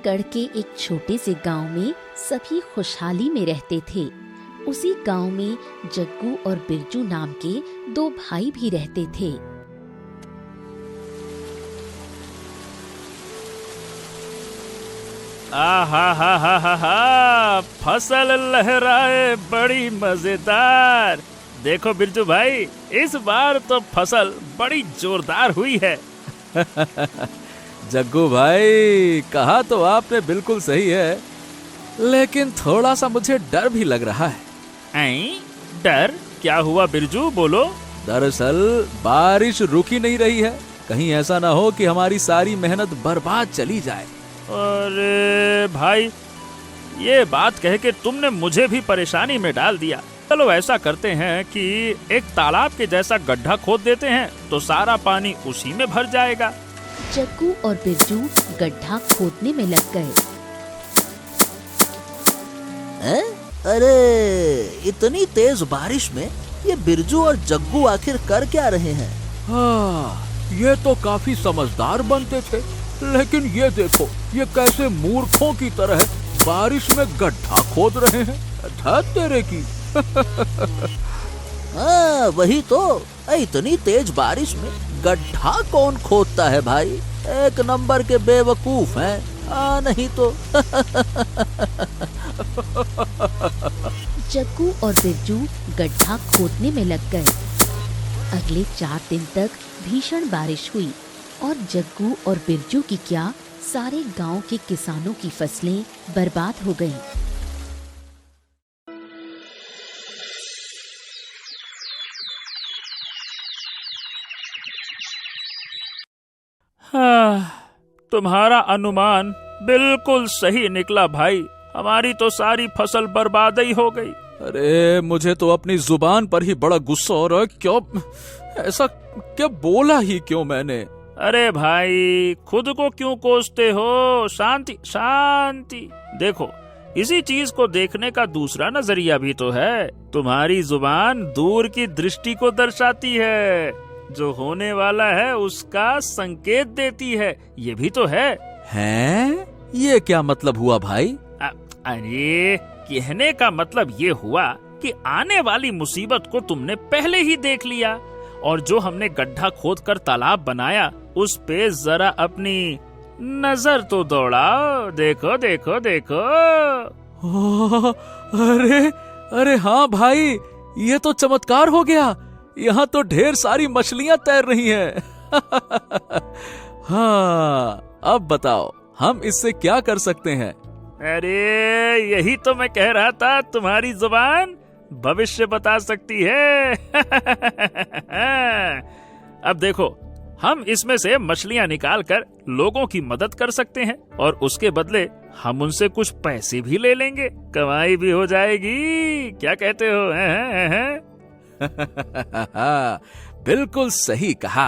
गढ़ के एक छोटे से गांव में सभी खुशहाली में रहते थे। उसी गांव में जग्गू और बिरजू नाम के दो भाई भी रहते थे। हा, फसल लहराए बड़ी मजेदार। देखो बिरजू भाई, इस बार तो फसल बड़ी जोरदार हुई है। जग्गू भाई, कहा तो आपने बिल्कुल सही है, लेकिन थोड़ा सा मुझे डर भी लग रहा है। डर? क्या हुआ बिरजू, बोलो। दरअसल बारिश रुक ही नहीं रही है। कहीं ऐसा ना हो कि हमारी सारी मेहनत बर्बाद चली जाए। अरे भाई, ये बात कह के तुमने मुझे भी परेशानी में डाल दिया। चलो ऐसा करते हैं कि एक तालाब के जैसा गड्ढा खोद देते हैं, तो सारा पानी उसी में भर जाएगा। जग्गू और बिरजू गड्ढा खोदने में लग गए। अरे, इतनी तेज बारिश में ये बिरजू और जग्गू आखिर कर क्या रहे हैं? हाँ, ये तो काफी समझदार बनते थे, लेकिन ये देखो, ये कैसे मूर्खों की तरह बारिश में गड्ढा खोद रहे हैं। तेरे की। हाँ, वही तो। इतनी तेज बारिश में गड्ढा कौन खोदता है भाई? एक नंबर के बेवकूफ हैं। नहीं तो। जग्गू और बिरजू गड्ढा खोदने में लग गए। अगले 4 दिन तक भीषण बारिश हुई और जग्गू और बिरजू की क्या, सारे गांव के किसानों की फसलें बर्बाद हो गईं। तुम्हारा अनुमान बिल्कुल सही निकला भाई। हमारी तो सारी फसल बर्बाद ही हो गई। अरे, मुझे तो अपनी जुबान पर ही बड़ा गुस्सा हो रहा है। क्यों ऐसा, क्या बोला ही क्यों मैंने? अरे भाई, खुद को क्यों कोसते हो? शांति शांति। देखो, इसी चीज को देखने का दूसरा नजरिया भी तो है। तुम्हारी जुबान दूर की दृष्टि को दर्शाती है, जो होने वाला है उसका संकेत देती है। ये भी तो है। हैं? ये क्या मतलब हुआ भाई? अरे, कहने का मतलब ये हुआ कि आने वाली मुसीबत को तुमने पहले ही देख लिया, और जो हमने गड्ढा खोद कर तालाब बनाया, उस पे जरा अपनी नजर तो दौड़ाओ। देखो देखो देखो। अरे हाँ भाई, ये तो चमत्कार हो गया। यहाँ तो ढेर सारी मछलियाँ तैर रही हैं। हाँ, अब बताओ, हम इससे क्या कर सकते हैं? अरे, यही तो मैं कह रहा था, तुम्हारी जुबान भविष्य बता सकती है। अब देखो, हम इसमें से मछलियाँ निकाल कर लोगों की मदद कर सकते हैं, और उसके बदले हम उनसे कुछ पैसे भी ले लेंगे। कमाई भी हो जाएगी। क्या कहते हो? बिल्कुल सही कहा।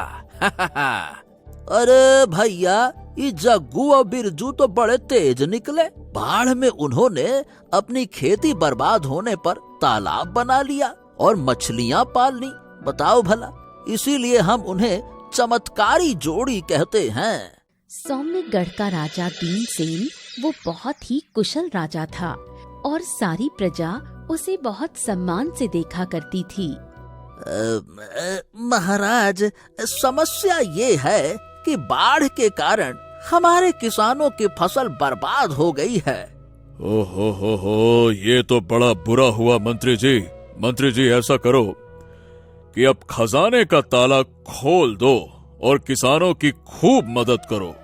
अरे भैया, ये जग्गू और बिरजू तो बड़े तेज निकले। बाढ़ में उन्होंने अपनी खेती बर्बाद होने पर तालाब बना लिया और मछलियाँ पाल ली। बताओ भला, इसीलिए हम उन्हें चमत्कारी जोड़ी कहते हैं। सौम्यगढ़ का राजा दीनसेन वो बहुत ही कुशल राजा था, और सारी प्रजा उसे बहुत सम्मान से देखा करती थी। महाराज, समस्या ये है कि बाढ़ के कारण हमारे किसानों की फसल बर्बाद हो गई है। ओहो, ये तो बड़ा बुरा हुआ मंत्री जी। मंत्री जी, ऐसा करो कि अब खजाने का ताला खोल दो और किसानों की खूब मदद करो।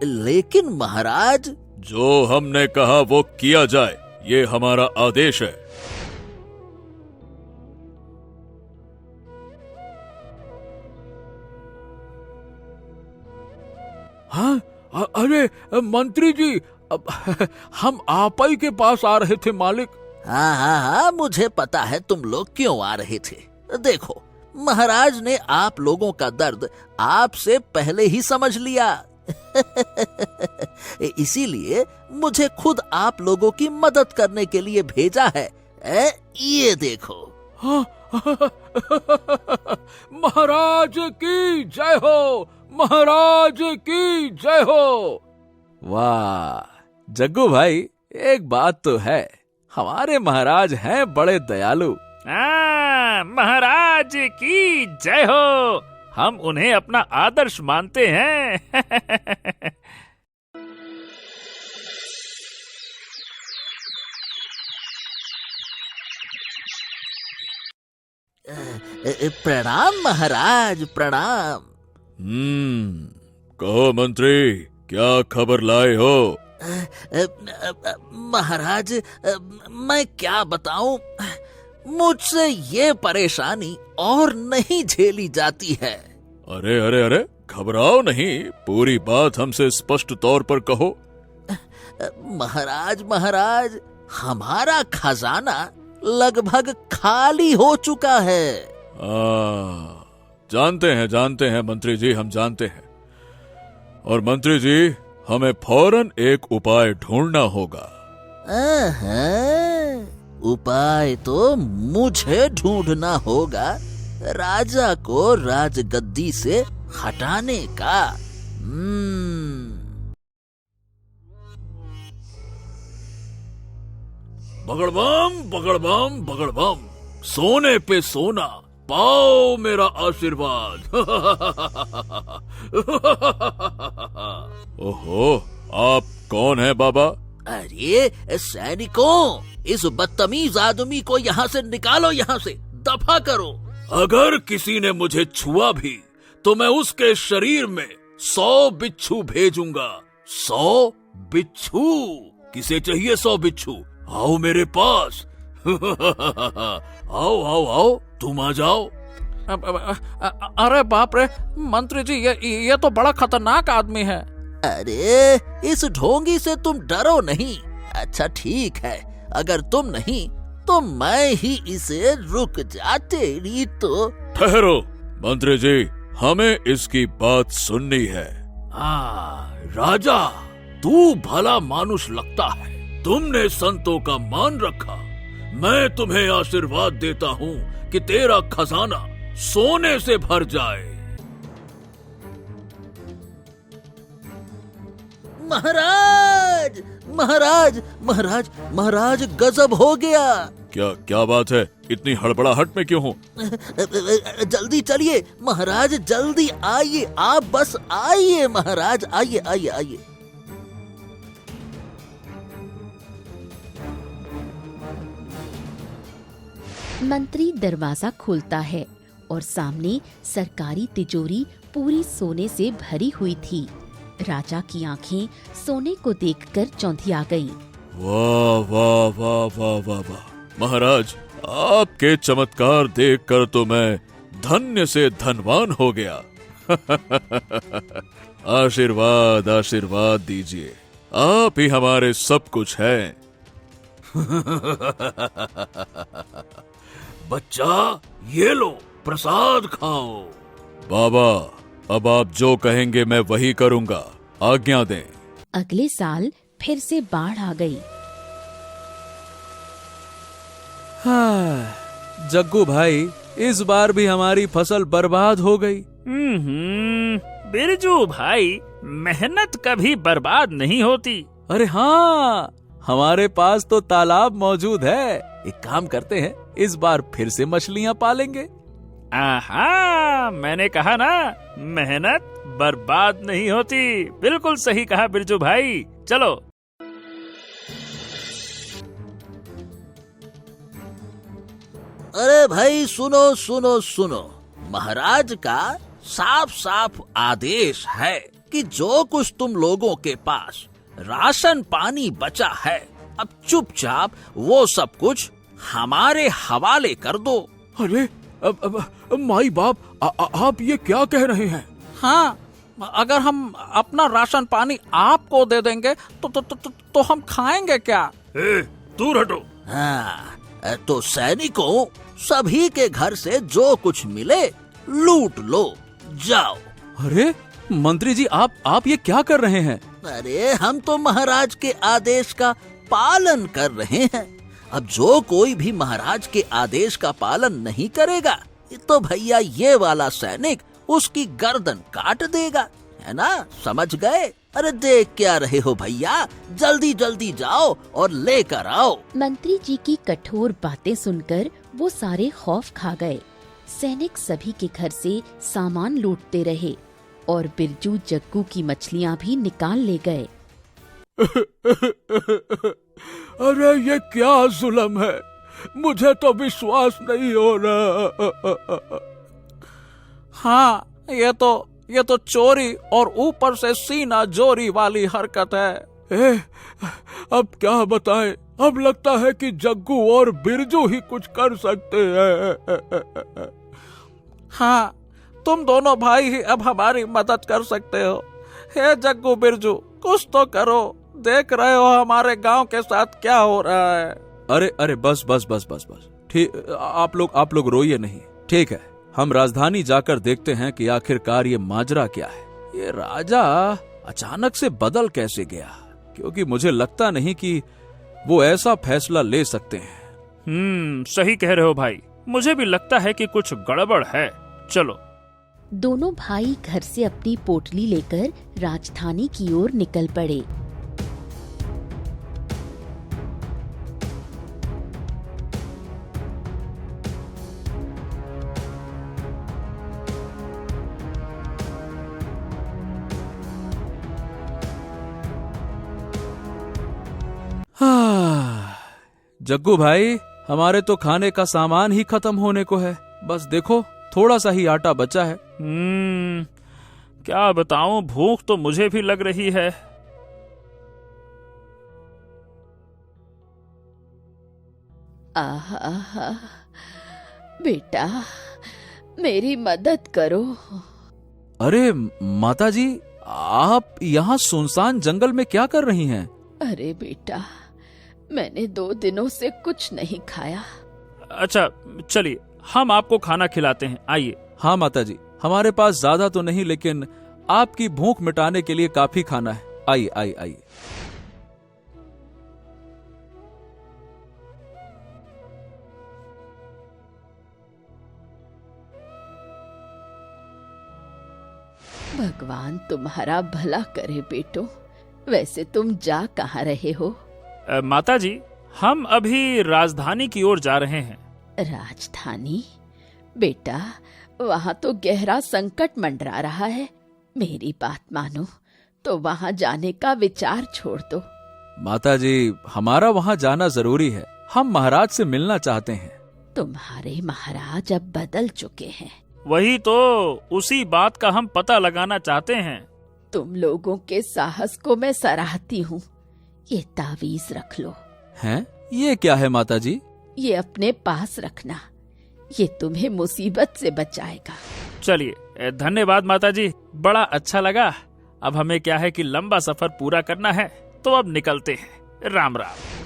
लेकिन महाराज, जो हमने कहा वो किया जाए, ये हमारा आदेश है। हाँ, अरे मंत्री जी, हम आप ही के पास आ रहे थे मालिक। हाँ, मुझे पता है तुम लोग क्यों आ रहे थे। देखो, महाराज ने आप लोगों का दर्द आपसे पहले ही समझ लिया। इसीलिए मुझे खुद आप लोगों की मदद करने के लिए भेजा है। ये देखो। हाँ, महाराज की जय हो, महाराज की जय हो। वाह जग्गू भाई, एक बात तो है, हमारे महाराज हैं बड़े दयालु। महाराज की जय हो। हम उन्हें अपना आदर्श मानते हैं। प्रणाम महाराज, प्रणाम। कहो मंत्री, क्या खबर लाए हो? महाराज, मैं क्या बताऊं, मुझसे ये परेशानी और नहीं झेली जाती है। अरे अरे अरे, घबराओ नहीं, पूरी बात हमसे स्पष्ट तौर पर कहो। महाराज, हमारा खजाना लगभग खाली हो चुका है। जानते हैं मंत्री जी, हम जानते हैं। और मंत्री जी, हमें फौरन एक उपाय ढूंढना होगा। उपाय तो मुझे ढूंढना होगा, राजा को राजगद्दी से हटाने का। बगड़बम बगड़बम बगड़बम, सोने पे सोना, पाओ मेरा आशीर्वाद। ओहो, आप कौन है बाबा? अरे सैनिकों, इस बदतमीज आदमी को यहाँ से निकालो, यहाँ से दफा करो। अगर किसी ने मुझे छुआ भी तो मैं उसके शरीर में 100 बिच्छू भेजूंगा। 100 बिच्छू? किसे चाहिए 100 बिच्छू? आओ मेरे पास। आओ आओ आओ, तुम आ जाओ। अरे बाप रे मंत्री जी, ये तो बड़ा खतरनाक आदमी है। अरे इस ढोंगी से तुम डरो नहीं। अच्छा ठीक है, अगर तुम नहीं तो मैं ही इसे रुक जा, तेरी तो। ठहरो मंत्री जी, हमें इसकी बात सुननी है। राजा, तू भला मानुष लगता है, तुमने संतों का मान रखा। मैं तुम्हें आशीर्वाद देता हूँ कि तेरा खजाना सोने से भर जाए। महाराज महाराज महाराज महाराज, गजब हो गया। क्या बात है? इतनी हड़बड़ाहट में क्यों हो? जल्दी चलिए महाराज, जल्दी आइए, आप बस आइए महाराज, आइए आइए आइए। मंत्री दरवाजा खोलता है और सामने सरकारी तिजोरी पूरी सोने से भरी हुई थी। राजा की आंखें सोने को देखकर चौंधिया गईं। वाह वाह वाह वाह वाह वाह, महाराज, आपके चमत्कार देखकर तो मैं धन्य से धनवान हो गया। आशीर्वाद आशीर्वाद दीजिए, आप ही हमारे सब कुछ हैं। बच्चा, ये लो प्रसाद खाओ। बाबा, अब आप जो कहेंगे मैं वही करूंगा, आज्ञा दें। अगले साल फिर से बाढ़ आ गई। जग्गू भाई, इस बार भी हमारी फसल बर्बाद हो गई। बिरजू भाई, मेहनत कभी बर्बाद नहीं होती। अरे हाँ, हमारे पास तो तालाब मौजूद है। एक काम करते हैं, इस बार फिर से मछलियाँ पालेंगे। आहा, मैंने कहा ना, मेहनत बर्बाद नहीं होती। बिल्कुल सही कहा बिरजू भाई। चलो। अरे भाई सुनो सुनो सुनो, महाराज का साफ साफ आदेश है कि जो कुछ तुम लोगों के पास राशन पानी बचा है, अब चुपचाप वो सब कुछ हमारे हवाले कर दो। अरे माई बाप, आप ये क्या कह रहे हैं? हाँ, अगर हम अपना राशन पानी आपको दे देंगे तो हम खाएंगे क्या? दूर हटो। हाँ, तो सैनिकों, सभी के घर से जो कुछ मिले लूट लो, जाओ। अरे मंत्री जी, आप ये क्या कर रहे हैं? अरे हम तो महाराज के आदेश का पालन कर रहे हैं। अब जो कोई भी महाराज के आदेश का पालन नहीं करेगा तो भैया ये वाला सैनिक उसकी गर्दन काट देगा। है ना, समझ गए? अरे देख क्या रहे हो भैया, जल्दी जल्दी जाओ और लेकर आओ। मंत्री जी की कठोर बातें सुनकर वो सारे खौफ खा गए। सैनिक सभी के घर से सामान लूटते रहे और बिरजू जग्गू की मछलियाँ भी निकाल ले गए। अरे ये क्या जुल्म है, मुझे तो विश्वास नहीं हो रहा। हाँ, ये तो चोरी और ऊपर से सीना जोरी वाली हरकत है। अब क्या बताएं, अब लगता है कि जग्गू और बिरजू ही कुछ कर सकते हैं। हाँ, तुम दोनों भाई ही अब हमारी मदद कर सकते हो। हे जग्गू बिरजू, कुछ तो करो, देख रहे हो हमारे गांव के साथ क्या हो रहा है। अरे बस बस बस बस बस, ठीक, आप लोग रोइए नहीं। ठीक है, हम राजधानी जाकर देखते हैं कि आखिरकार ये माजरा क्या है। ये राजा अचानक से बदल कैसे गया, क्योंकि मुझे लगता नहीं कि वो ऐसा फैसला ले सकते हैं। सही कह रहे हो भाई, मुझे भी लगता है कि कुछ गड़बड़ है। चलो। दोनों भाई घर से अपनी पोटली लेकर राजधानी की ओर निकल पड़े। जग्गू भाई, हमारे तो खाने का सामान ही खत्म होने को है। बस देखो, थोड़ा सा ही आटा बचा है। क्या बताऊं, भूख तो मुझे भी लग रही है। आहा, बेटा मेरी मदद करो। अरे माताजी, आप यहाँ सुनसान जंगल में क्या कर रही हैं? अरे बेटा, मैंने 2 दिनों से कुछ नहीं खाया। अच्छा चलिए, हम आपको खाना खिलाते हैं, आइए। हाँ माताजी, हमारे पास ज्यादा तो नहीं, लेकिन आपकी भूख मिटाने के लिए काफी खाना है। आइए आइए आइए। भगवान तुम्हारा भला करे बेटो। वैसे तुम जा कहाँ रहे हो? माताजी, हम अभी राजधानी की ओर जा रहे हैं। राजधानी? बेटा, वहाँ तो गहरा संकट मंडरा रहा है। मेरी बात मानो तो वहाँ जाने का विचार छोड़ दो। माताजी, हमारा वहाँ जाना जरूरी है। हम महाराज से मिलना चाहते हैं। तुम्हारे महाराज अब बदल चुके हैं। वही तो, उसी बात का हम पता लगाना चाहते हैं। तुम लोगों के साहस को मैं सराहती हूँ। ये तावीज रख लो। हैं? ये क्या है माताजी? ये अपने पास रखना, ये तुम्हें मुसीबत से बचाएगा। चलिए, धन्यवाद माताजी, बड़ा अच्छा लगा। अब हमें क्या है कि लंबा सफर पूरा करना है, तो अब निकलते हैं। राम राम।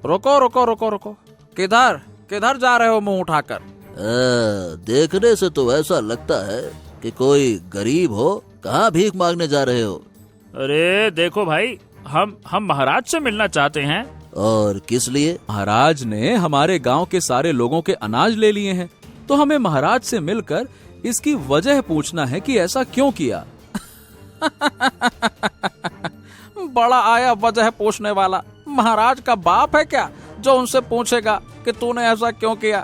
रुको रुको रुको रुको, किधर किधर जा रहे हो मुंह उठाकर? देखने से तो ऐसा लगता है कि कोई गरीब हो। कहाँ भीख मांगने जा रहे हो? अरे देखो भाई, हम महाराज से मिलना चाहते हैं। और किस लिए? महाराज ने हमारे गांव के सारे लोगों के अनाज ले लिए हैं, तो हमें महाराज से मिलकर इसकी वजह पूछना है कि ऐसा क्यों किया। बड़ा आया वजह पूछने वाला। महाराज का बाप है क्या जो उनसे पूछेगा कि तूने ऐसा क्यों किया?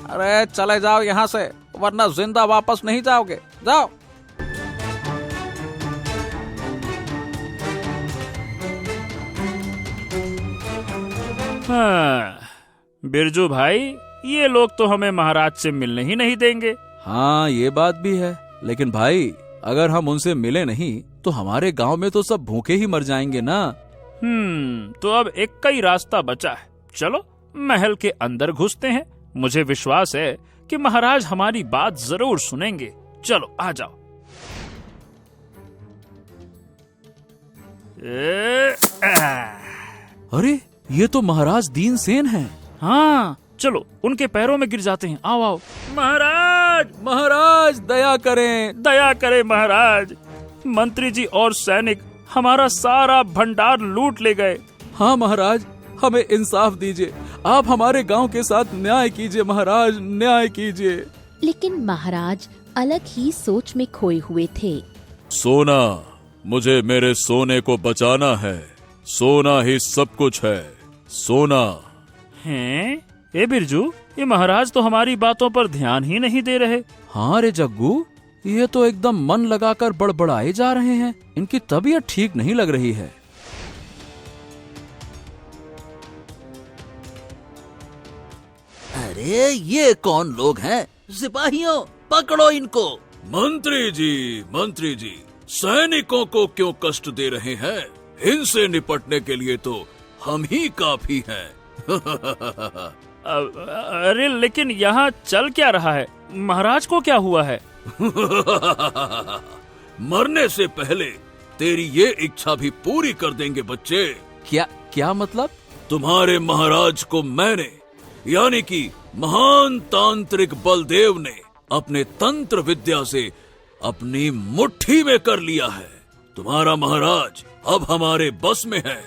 अरे चले जाओ यहाँ से, वरना जिंदा वापस नहीं जाओगे। जाओ। हाँ, बिरजू भाई, ये लोग तो हमें महाराज से मिलने ही नहीं देंगे। हाँ, ये बात भी है, लेकिन भाई अगर हम उनसे मिले नहीं तो हमारे गांव में तो सब भूखे ही मर जाएंगे ना। तो अब एक का ही रास्ता बचा है। चलो महल के अंदर घुसते हैं। मुझे विश्वास है कि महाराज हमारी बात जरूर सुनेंगे। चलो आ जाओ। अरे ये तो महाराज दीनसेन हैं। हाँ, चलो उनके पैरों में गिर जाते हैं। आओ आओ। महाराज, महाराज दया करें। दया करे महाराज। मंत्री जी और सैनिक हमारा सारा भंडार लूट ले गए। हाँ महाराज, हमें इंसाफ दीजिए। आप हमारे गांव के साथ न्याय कीजिए महाराज, न्याय कीजिए। लेकिन महाराज अलग ही सोच में खोए हुए थे। सोना, मुझे मेरे सोने को बचाना है। सोना ही सब कुछ है, सोना। हैं? ए बिरजू, ये महाराज तो हमारी बातों पर ध्यान ही नहीं दे रहे। हाँ रे जग्गू, ये तो एकदम मन लगाकर बड़बड़ाए जा रहे हैं। इनकी तबीयत ठीक नहीं लग रही है। अरे ये कौन लोग हैं? सिपाहियों, पकड़ो इनको। मंत्री जी, सैनिकों को क्यों कष्ट दे रहे हैं? इनसे निपटने के लिए तो हम ही काफी हैं। अरे लेकिन यहाँ चल क्या रहा है? महाराज को क्या हुआ है? मरने से पहले तेरी ये इच्छा भी पूरी कर देंगे बच्चे। क्या मतलब? तुम्हारे महाराज को मैंने, यानी कि महान तांत्रिक बलदेव ने अपने तंत्र विद्या से अपनी मुट्ठी में कर लिया है। तुम्हारा महाराज अब हमारे बस में है।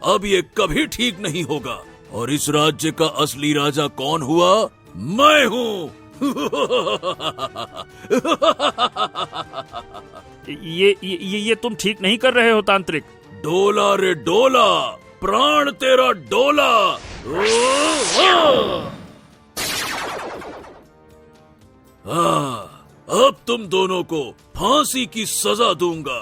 अब ये कभी ठीक नहीं होगा। और इस राज्य का असली राजा कौन हुआ? मैं हूँ। ये तुम ठीक नहीं कर रहे हो तांत्रिक। डोला रे डोला, प्राण तेरा डोला। अब तुम दोनों को फांसी की सजा दूंगा।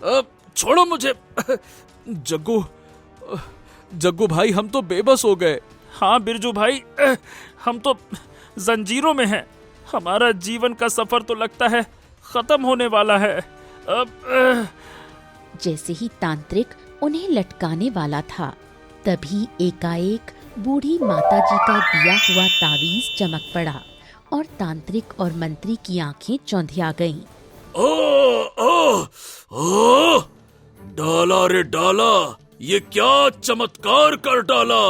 अब छोड़ो मुझे। जग्गू भाई, हम तो बेबस हो गए। हाँ बिरजू भाई, हम तो जंजीरों में हैं। हमारा जीवन का सफर तो लगता है खत्म होने वाला है। अब जैसे ही तांत्रिक उन्हें लटकाने वाला था, तभी एकाएक बूढ़ी माताजी का दिया हुआ तावीज चमक पड़ा और तांत्रिक और मंत्री की आंखें चौंधिया गईं। डाला रे डाला, ये क्या चमत्कार कर डाला।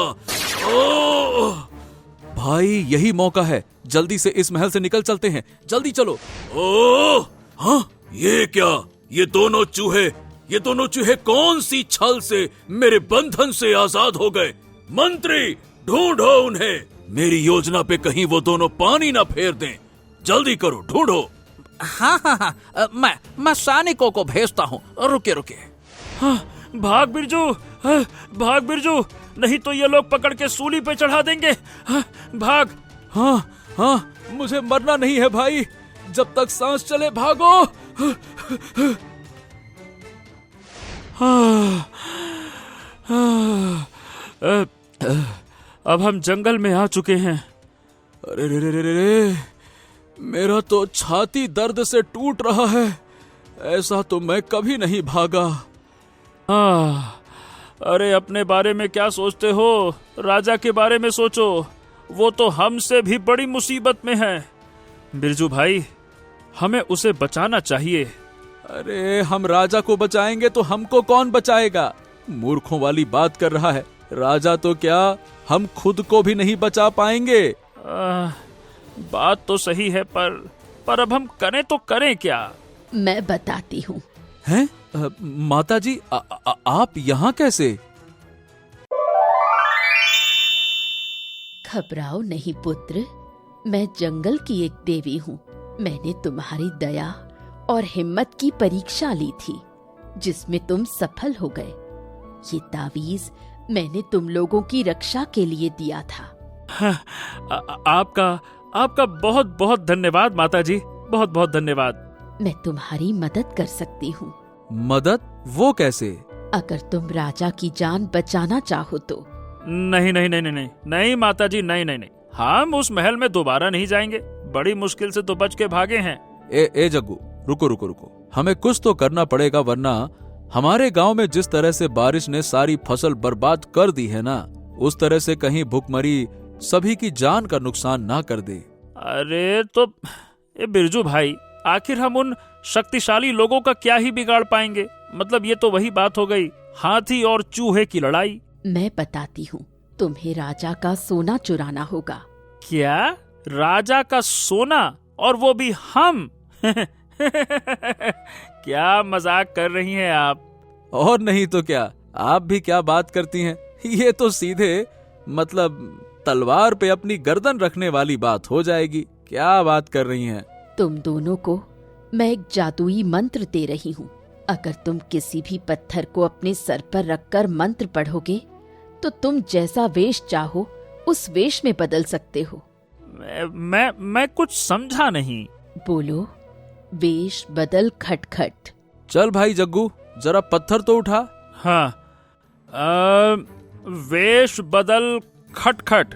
भाई, यही मौका है। जल्दी से इस महल से निकल चलते हैं। जल्दी चलो। हाँ, ये क्या? ये दोनों चूहे कौन सी छल से मेरे बंधन से आजाद हो गए? मंत्री, ढूंढो उन्हें। मेरी योजना पे कहीं वो दोनों पानी ना फेर दें। जल्दी करो, ढूंढो। हाँ, मैं सैनिकों को भेजता हूँ। रुके। हाँ, भाग बिरजू, भाग बिरजू, नहीं तो ये लोग पकड़ के सूली पे चढ़ा देंगे। भाग। हाँ, मुझे मरना नहीं है भाई। जब तक सांस चले भागो। अब हम जंगल में आ चुके हैं। अरे रे, मेरा तो छाती दर्द से टूट रहा है। ऐसा तो मैं कभी नहीं भागा। अरे अपने बारे में क्या सोचते हो? राजा के बारे में सोचो। वो तो हमसे भी बड़ी मुसीबत में है। बिरजू भाई, हमें उसे बचाना चाहिए। अरे हम राजा को बचाएंगे तो हमको कौन बचाएगा? मूर्खों वाली बात कर रहा है। राजा तो क्या, हम खुद को भी नहीं बचा पाएंगे। बात तो सही है, पर अब हम करें तो करें क्या? मैं बताती हूँ। हैं? माताजी, आप यहाँ कैसे? घबराओ नहीं पुत्र, मैं जंगल की एक देवी हूँ। मैंने तुम्हारी दया और हिम्मत की परीक्षा ली थी, जिसमें तुम सफल हो गए। ये तावीज मैंने तुम लोगों की रक्षा के लिए दिया था। आपका बहुत बहुत धन्यवाद माताजी, बहुत बहुत धन्यवाद। मैं तुम्हारी मदद कर सकती हूँ। मदद? वो कैसे? अगर तुम राजा की जान बचाना चाहो तो। नहीं माताजी, नहीं। हम उस महल में दोबारा नहीं जाएंगे। बड़ी मुश्किल से तो बच के भागे हैं। ए जग्गू, रुको। हमें कुछ तो करना पड़ेगा, वरना हमारे गांव में जिस तरह से बारिश ने सारी फसल बर्बाद कर दी है ना, उस तरह से कहीं भूखमरी सभी की जान का नुकसान ना कर दे। अरे तो बिरजू भाई, आखिर हम उन शक्तिशाली लोगों का क्या ही बिगाड़ पाएंगे? मतलब ये तो वही बात हो गई, हाथी और चूहे की लड़ाई। मैं बताती हूँ, तुम्हें राजा का सोना चुराना होगा। क्या? राजा का सोना, और वो भी हम? क्या मजाक कर रही हैं आप? और नहीं तो क्या, आप भी क्या बात करती हैं। ये तो सीधे मतलब तलवार पे अपनी गर्दन रखने वाली बात हो जाएगी। क्या बात कर रही हैं? तुम दोनों को मैं एक जादुई मंत्र दे रही हूँ। अगर तुम किसी भी पत्थर को अपने सर पर रखकर मंत्र पढ़ोगे तो तुम जैसा वेश चाहो उस वेश में बदल सकते हो। मैं कुछ समझा नहीं। बोलो, वेश बदल खटखट। चल भाई जग्गू, जरा पत्थर तो उठा। हाँ, वेश बदल खटखट।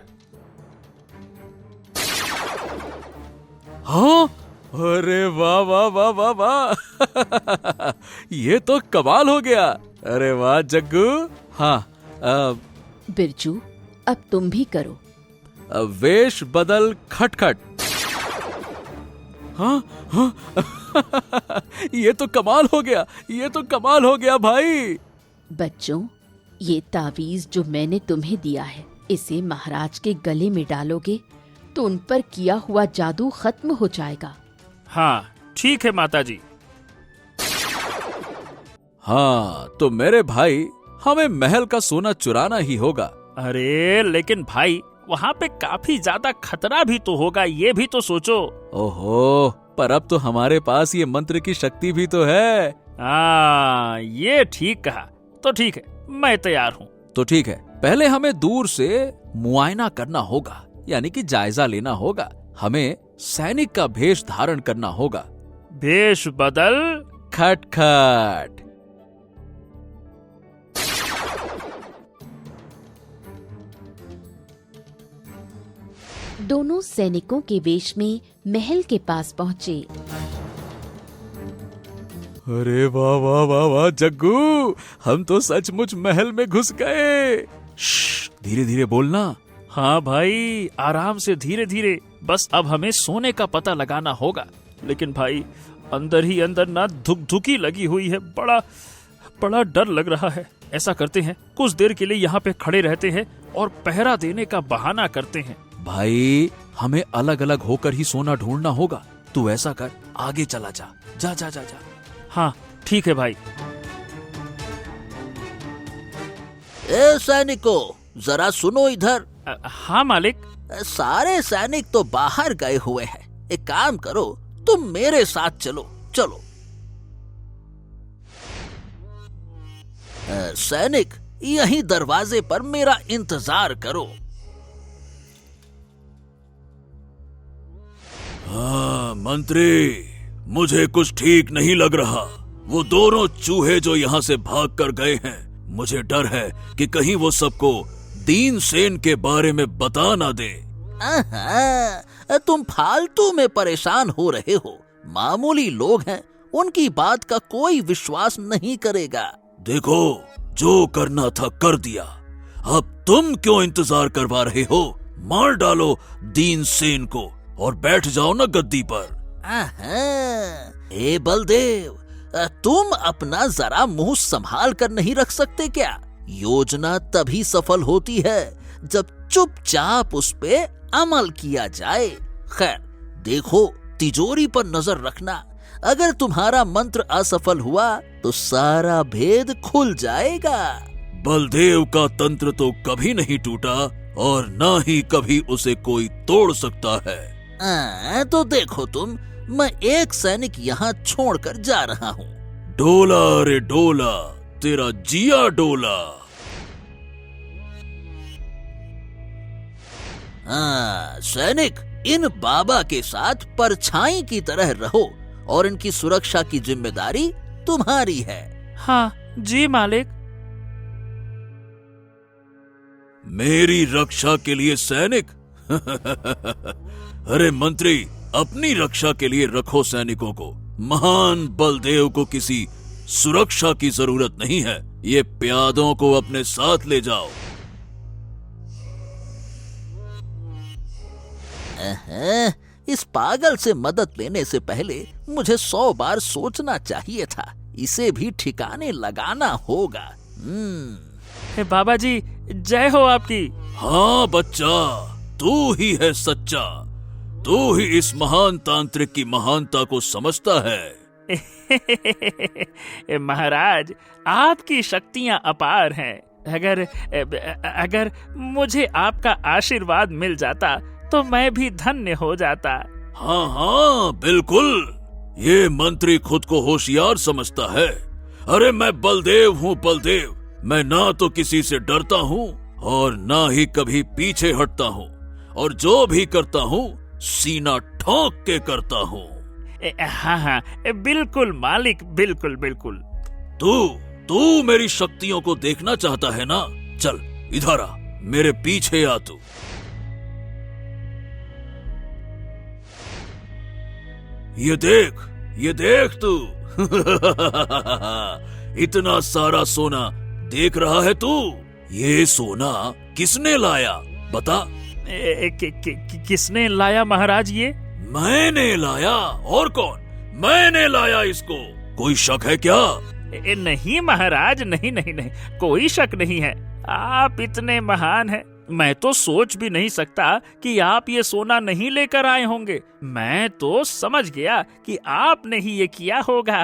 हाँ, अरे वाह वाह वाह वाह वाह। ये तो कमाल हो गया। अरे वाह जग्गू। हाँ, बिरजू, अब तुम भी करो। वेश बदल खटखट। हाँ हाँ। ये तो कमाल हो गया, ये तो कमाल हो गया भाई। बच्चों, ये तावीज जो मैंने तुम्हें दिया है, इसे महाराज के गले में डालोगे तो उन पर किया हुआ जादू खत्म हो जाएगा। हाँ ठीक है माताजी। हाँ, तो मेरे भाई, हमें महल का सोना चुराना ही होगा। अरे लेकिन भाई, वहाँ पे काफी ज्यादा खतरा भी तो होगा, ये भी तो सोचो। ओहो, पर अब तो हमारे पास ये मंत्र की शक्ति भी तो है। ये ठीक कहा। तो ठीक है, मैं तैयार हूँ। तो ठीक है, पहले हमें दूर से मुआयना करना होगा, यानी कि जायजा लेना होगा। हमें सैनिक का भेष धारण करना होगा। भेष बदल खटखट। दोनों सैनिकों के वेश में महल के पास पहुंचे। अरे वाह वाह वाह वाह जग्गू, हम तो सचमुच महल में घुस गए। धीरे धीरे बोलना। हाँ भाई, आराम से, धीरे धीरे। बस अब हमें सोने का पता लगाना होगा। लेकिन भाई, अंदर ही अंदर ना धुकधुकी लगी हुई है, बड़ा बड़ा डर लग रहा है। ऐसा करते हैं, कुछ देर के लिए यहाँ पे खड़े रहते हैं और पहरा देने का बहाना करते हैं। भाई, हमें अलग अलग होकर ही सोना ढूंढना होगा। तू ऐसा कर, आगे चला जा। जा जा जा जा। हाँ ठीक है भाई। ए सैनिकों, जरा सुनो इधर। हाँ मालिक। सारे सैनिक तो बाहर गए हुए हैं। एक काम करो, तुम मेरे साथ चलो। चलो सैनिक, यहीं दरवाजे पर मेरा इंतजार करो। हाँ मंत्री, मुझे कुछ ठीक नहीं लग रहा। वो दोनों चूहे जो यहाँ से भाग कर गए हैं, मुझे डर है कि कहीं वो सबको दीन सेन के बारे में बता ना दे। तुम फालतू में परेशान हो रहे हो। मामूली लोग हैं, उनकी बात का कोई विश्वास नहीं करेगा। देखो, जो करना था कर दिया। अब तुम क्यों इंतजार करवा रहे हो? मार डालो दीन सेन को और बैठ जाओ ना गद्दी पर। ए बलदेव, तुम अपना जरा मुंह संभाल कर नहीं रख सकते क्या? योजना तभी सफल होती है जब चुपचाप उस पे अमल किया जाए। खैर देखो, तिजोरी पर नजर रखना। अगर तुम्हारा मंत्र असफल हुआ तो सारा भेद खुल जाएगा। बलदेव का तंत्र तो कभी नहीं टूटा और ना ही कभी उसे कोई तोड़ सकता है। तो देखो तुम, मैं एक सैनिक यहाँ छोड़कर जा रहा हूँ। डोला रे डोला, तेरा जिया डोला। सैनिक, इन बाबा के साथ परछाई की तरह रहो और इनकी सुरक्षा की जिम्मेदारी तुम्हारी है। हाँ जी मालिक। मेरी रक्षा के लिए सैनिक? अरे मंत्री, अपनी रक्षा के लिए रखो सैनिकों को। महान बलदेव को किसी सुरक्षा की जरूरत नहीं है। ये प्यादों को अपने साथ ले जाओ। इस पागल से मदद लेने से पहले मुझे 100 बार सोचना चाहिए था। इसे भी ठिकाने लगाना होगा। बाबा जी, जय हो आपकी। हाँ बच्चा, तू ही है सच्चा, तू ही इस महान तांत्रिक की महानता को समझता है। महाराज, आपकी शक्तियां अपार हैं। अगर मुझे आपका आशीर्वाद मिल जाता तो मैं भी धन्य हो जाता। हाँ हाँ बिल्कुल, ये मंत्री खुद को होशियार समझता है। अरे मैं बलदेव हूँ, बलदेव। मैं ना तो किसी से डरता हूँ और ना ही कभी पीछे हटता हूँ, और जो भी करता हूँ सीना ठोक के करता हूँ। हाँ हाँ बिल्कुल मालिक, बिल्कुल बिल्कुल। तू मेरी शक्तियों को देखना चाहता है ना? चल इधर आ, मेरे पीछे आ तू। ये देख तू। इतना सारा सोना देख रहा है तू? ये सोना किसने लाया बता? किसने लाया महाराज? ये मैंने लाया। और कौन? मैंने लाया इसको। कोई शक है क्या? नहीं महाराज, नहीं नहीं नहीं, कोई शक नहीं है। आप इतने महान हैं, मैं तो सोच भी नहीं सकता कि आप ये सोना नहीं लेकर आए होंगे। मैं तो समझ गया कि आपने ही ये किया होगा।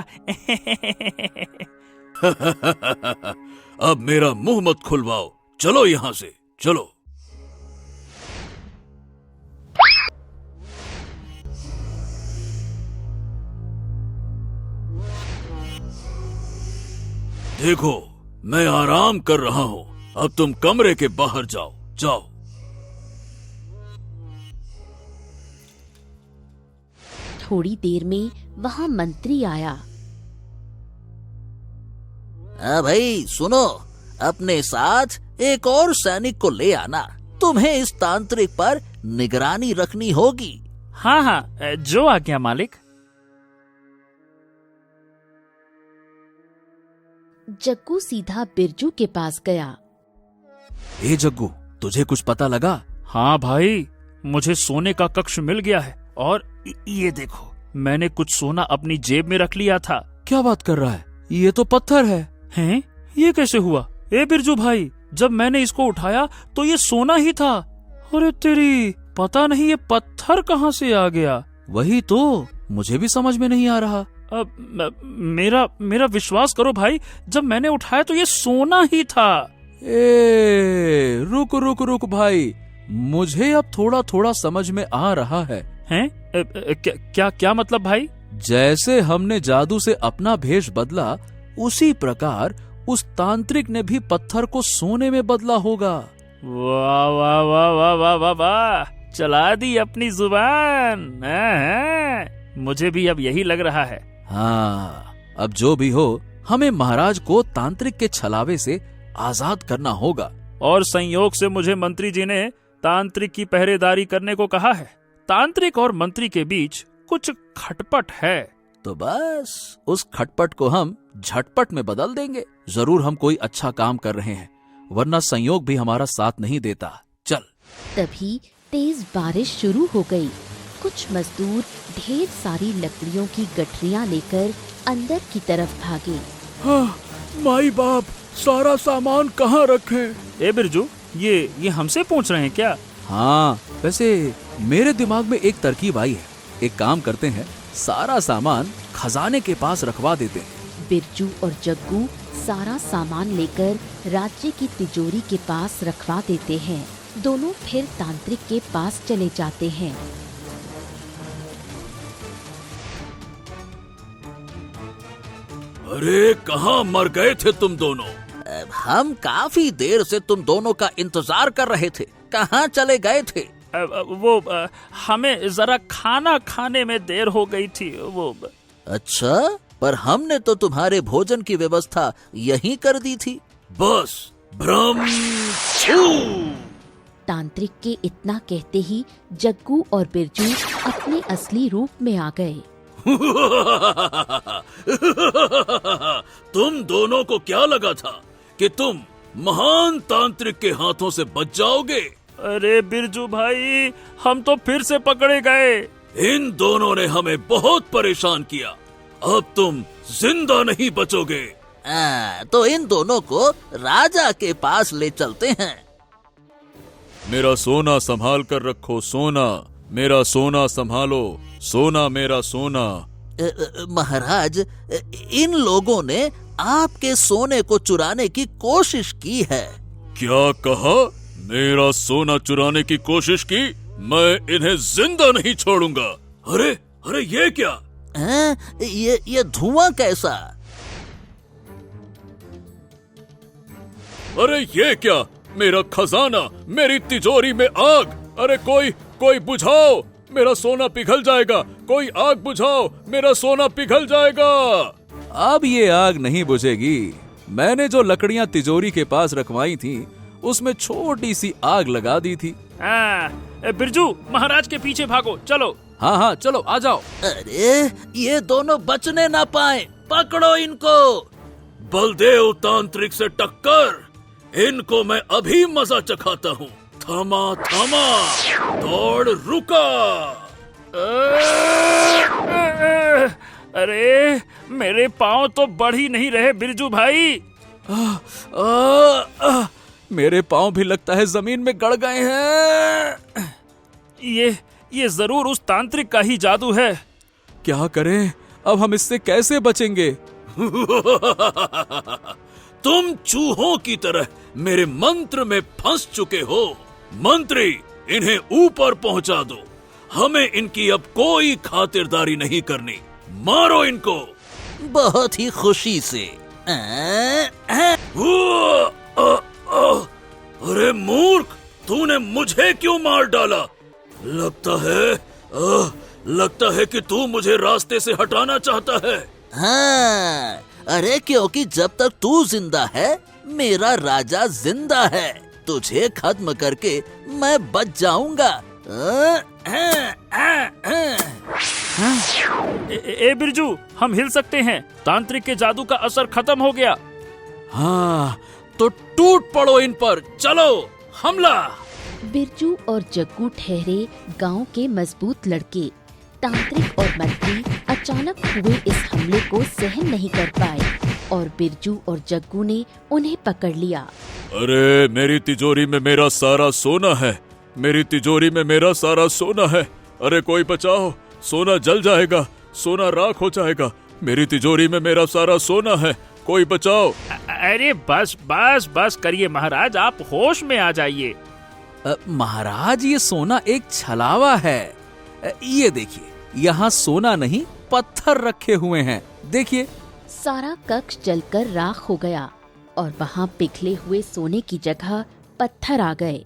अब मेरा मुंह मत खुलवाओ, चलो यहाँ से, चलो। देखो, मैं आराम कर रहा हूँ, अब तुम कमरे के बाहर जाओ, जाओ। थोड़ी देर में वहाँ मंत्री आया। हाँ भाई सुनो, अपने साथ एक और सैनिक को ले आना। तुम्हें इस तांत्रिक पर निगरानी रखनी होगी। हाँ हाँ, जो आज्ञा मालिक। जग्गू सीधा बिरजू के पास गया। ए जग्गू, तुझे कुछ पता लगा? हाँ भाई, मुझे सोने का कक्ष मिल गया है, और ये देखो, मैंने कुछ सोना अपनी जेब में रख लिया था। क्या बात कर रहा है? ये तो पत्थर है। हैं? ये कैसे हुआ? ए बिरजू भाई, जब मैंने इसको उठाया तो ये सोना ही था। अरे तेरी, पता नहीं ये पत्थर कहाँ से आ गया। वही तो मुझे भी समझ में नहीं आ रहा। अब मेरा विश्वास करो भाई, जब मैंने उठाया तो ये सोना ही था। रुक भाई, मुझे अब थोड़ा थोड़ा समझ में आ रहा है। हैं? क्या मतलब भाई? जैसे हमने जादू से अपना भेष बदला, उसी प्रकार उस तांत्रिक ने भी पत्थर को सोने में बदला होगा। वाह वाह वाह वाह वाह वाह वाह, चला दी अपनी जुबान। मुझे भी अब यही लग रहा है। हाँ, अब जो भी हो, हमें महाराज को तांत्रिक के छलावे से आजाद करना होगा। और संयोग से मुझे मंत्री जी ने तांत्रिक की पहरेदारी करने को कहा है। तांत्रिक और मंत्री के बीच कुछ खटपट है। तो बस उस खटपट को हम झटपट में बदल देंगे। जरूर हम कोई अच्छा काम कर रहे हैं, वरना संयोग भी हमारा साथ नहीं देता। चल। तभी तेज बारिश शुरू हो गई। कुछ मजदूर ढेर सारी लकड़ियों की गठरियां लेकर अंदर की तरफ भागे। हाँ, माई बाप, सारा सामान कहाँ रखें? ए बिरजू, ये हमसे पूछ रहे हैं क्या? हाँ, वैसे मेरे दिमाग में एक तरकीब आई है। एक काम करते हैं, सारा सामान खजाने के पास रखवा देते हैं। बिरजू और जग्गू सारा सामान लेकर राज्य की तिजोरी के पास रखवा देते हैं। दोनों फिर तांत्रिक के पास चले जाते हैं। अरे कहाँ मर गए थे तुम दोनों? हम काफी देर से तुम दोनों का इंतजार कर रहे थे। कहाँ चले गए थे? हमें जरा खाना खाने में देर हो गई थी। वो अच्छा, पर हमने तो तुम्हारे भोजन की व्यवस्था यहीं कर दी थी। बस भ्रम छू। तांत्रिक के इतना कहते ही जग्गू और बिरजू अपने असली रूप में आ गए। तुम दोनों को क्या लगा था कि तुम महान तांत्रिक के हाथों से बच जाओगे? अरे बिरजू भाई, हम तो फिर से पकड़े गए। इन दोनों ने हमें बहुत परेशान किया अब तुम जिंदा नहीं बचोगे। तो इन दोनों को राजा के पास ले चलते हैं। मेरा सोना संभाल कर रखो, सोना मेरा सोना संभालो, सोना मेरा सोना। महाराज, इन लोगों ने आपके सोने को चुराने की कोशिश की है। क्या कहा? मेरा सोना चुराने की कोशिश की? मैं इन्हें जिंदा नहीं छोड़ूंगा। अरे अरे ये क्या? ये धुआं कैसा? अरे ये क्या? मेरा खजाना, मेरी तिजोरी में आग! अरे कोई बुझाओ, मेरा सोना पिघल जाएगा। कोई आग बुझाओ, मेरा सोना पिघल जाएगा। अब ये आग नहीं बुझेगी। मैंने जो लकड़ियां तिजोरी के पास रखवाई थी उसमें छोटी सी आग लगा दी थी। बिरजू, महाराज के पीछे भागो, चलो। हाँ चलो आ जाओ। अरे ये दोनों बचने ना पाए, पकड़ो इनको। बलदेव तांत्रिक से टक्कर, इनको मैं अभी मजा चखाता हूँ। थमा थमा, दौड़ रुका। अरे मेरे पाँव तो बढ़ ही नहीं रहे बिरजू भाई। मेरे पाँव भी लगता है जमीन में गड़ गए हैं। ये जरूर उस तांत्रिक का ही जादू है। क्या करें अब, हम इससे कैसे बचेंगे? तुम चूहों की तरह मेरे मंत्र में फंस चुके हो। मंत्री, इन्हें ऊपर पहुंचा दो। हमें इनकी अब कोई खातिरदारी नहीं करनी। मारो इनको। बहुत ही खुशी से। अरे मूर्ख, तूने मुझे क्यों मार डाला? लगता है कि तू मुझे रास्ते से हटाना चाहता है। हाँ, अरे क्योंकि जब तक तू जिंदा है मेरा राजा जिंदा है। तुझे खत्म करके मैं बच जाऊंगा। ए बिरजू, हम हिल सकते हैं। तांत्रिक के जादू का असर खत्म हो गया। हाँ तो टूट पड़ो इन पर, चलो हमला। बिरजू और जग्गू ठहरे गांव के मजबूत लड़के। तांत्रिक और मंत्री अचानक हुए इस हमले को सहन नहीं कर पाए और बिरजू और जग्गू ने उन्हें पकड़ लिया। अरे मेरी तिजोरी में मेरा सारा सोना है, मेरी तिजोरी में मेरा सारा सोना है। अरे कोई बचाओ, सोना जल जाएगा, सोना राख हो जाएगा। मेरी तिजोरी में मेरा सारा सोना है, कोई बचाओ। अरे बस करिए महाराज, आप होश में आ जाइए। महाराज, ये सोना एक छलावा है। ये देखिए, यहाँ सोना नहीं पत्थर रखे हुए हैं। देखिए। सारा कक्ष जलकर राख हो गया और वहाँ पिघले हुए सोने की जगह पत्थर आ गए।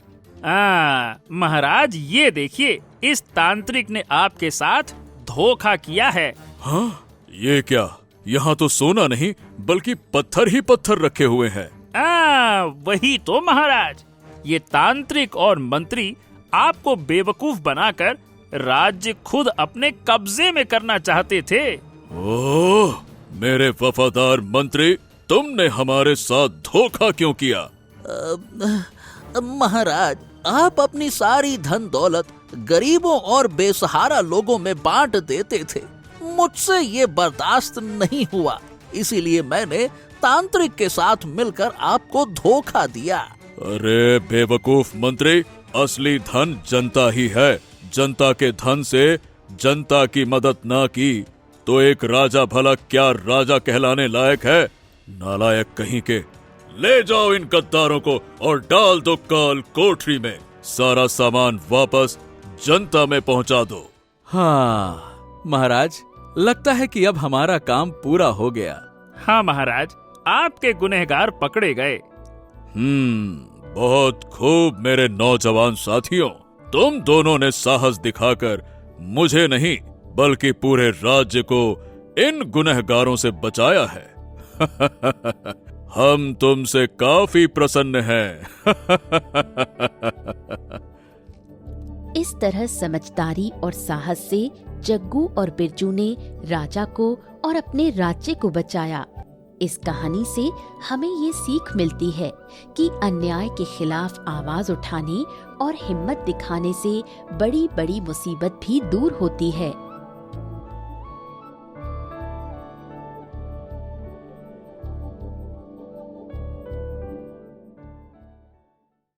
महाराज ये देखिए, इस तांत्रिक ने आपके साथ धोखा किया है। हाँ, ये क्या? यहाँ तो सोना नहीं बल्कि पत्थर ही पत्थर रखे हुए हैं। वही तो महाराज, ये तांत्रिक और मंत्री आपको बेवकूफ बनाकर राज्य खुद अपने कब्जे में करना चाहते थे। ओह, मेरे वफादार मंत्री, तुमने हमारे साथ धोखा क्यों किया? महाराज, आप अपनी सारी धन दौलत गरीबों और बेसहारा लोगों में बांट देते थे। मुझसे ये बर्दाश्त नहीं हुआ, इसीलिए मैंने तांत्रिक के साथ मिलकर आपको धोखा दिया। अरे बेवकूफ मंत्री, असली धन जनता ही है। जनता के धन से जनता की मदद ना की तो एक राजा भला क्या राजा कहलाने लायक है? नालायक कहीं के। ले जाओ इन गद्दारों को और डाल दो काल कोठरी में। सारा सामान वापस जनता में पहुंचा दो। हाँ महाराज, लगता है कि अब हमारा काम पूरा हो गया। हाँ महाराज, आपके गुनहगार पकड़े गए। बहुत खूब मेरे नौजवान साथियों, तुम दोनों ने साहस दिखाकर मुझे नहीं बल्कि पूरे राज्य को इन गुनहगारों से बचाया है। हम तुमसे काफी प्रसन्न हैं। इस तरह समझदारी और साहस से जग्गू और बिरजू ने राजा को और अपने राज्य को बचाया। इस कहानी से हमें ये सीख मिलती है कि अन्याय के खिलाफ आवाज उठाने और हिम्मत दिखाने से बड़ी बड़ी मुसीबत भी दूर होती है।